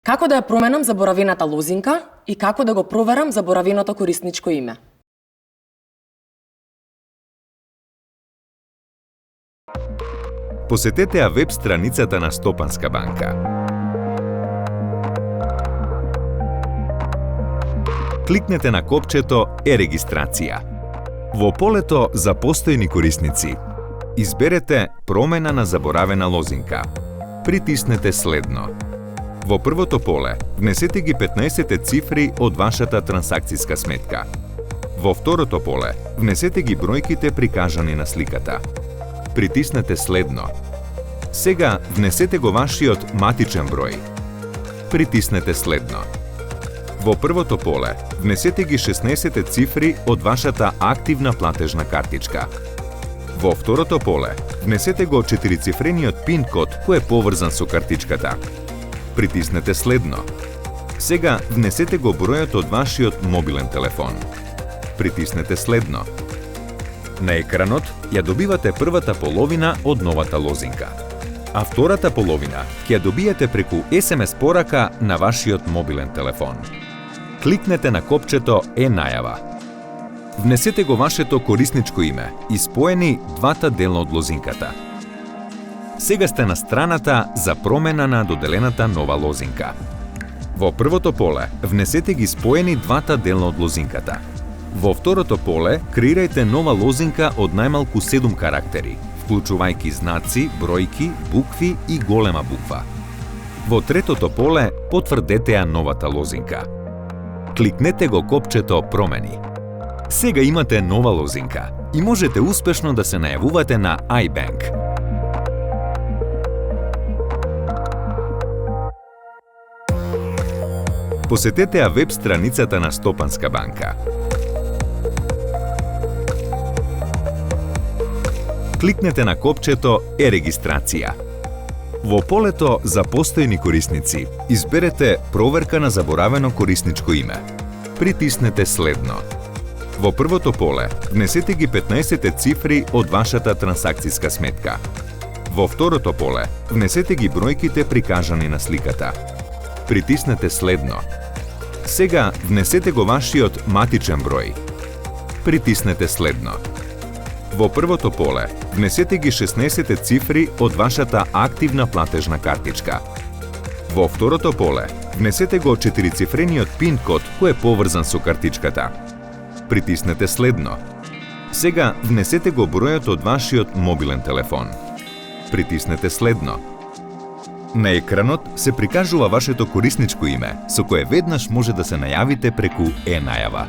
Како да ја променам заборавената лозинка и како да го проверам заборавеното корисничко име? Посетете ја веб страницата на Стопанска банка. Кликнете на копчето Е-регистрација. Во полето за постојни корисници, изберете Промена на заборавена лозинка. Притиснете Следно. Во првото поле, внесете ги 15 цифри од вашата трансакцијска сметка. Во второто поле, внесете ги бројките прикажани на сликата. Притиснете Следно. Сега внесете го вашиот матичен број. Притиснете Следно. Во првото поле, внесете ги 16 цифри од вашата активна платежна картичка. Во второто поле, внесете го 4-цифрениот пин код кој е поврзан со картичката. Притиснете Следно. Сега внесете го бројот од вашиот мобилен телефон. Притиснете Следно. На екранот ја добивате првата половина од новата лозинка, а втората половина ќе ја добиете преку SMS порака на вашиот мобилен телефон. Кликнете на копчето Е-најава. Внесете го вашето корисничко име и споени двата дела од лозинката. Сега сте на страната за промена на доделената нова лозинка. Во првото поле внесете ги споени двата дела од лозинката. Во второто поле креирајте нова лозинка од најмалку 7 карактери, вклучувајќи знаци, бројки, букви и голема буква. Во третото поле потврдете ја новата лозинка. Кликнете го копчето Промени. Сега имате нова лозинка и можете успешно да се најавувате на iBank. Посетете ја веб страницата на Стопанска банка. Кликнете на копчето Е-регистрација. Во полето за постојни корисници, изберете Проверка на заборавено корисничко име. Притиснете Следно. Во првото поле, внесете ги 15 цифри од вашата трансакцијска сметка. Во второто поле, внесете ги бројките прикажани на сликата. Притиснете Следно. Сега внесете го вашиот матичен број. Притиснете Следно. Во првото поле, внесете ги 16 цифри од вашата активна платежна картичка. Во второто поле, внесете го 4-цифрениот пин код кој е поврзан со картичката. Притиснете Следно. Сега внесете го бројот од вашиот мобилен телефон. Притиснете Следно. На екранот се прикажува вашето корисничко име, со кое веднаш може да се најавите преку Е-најава.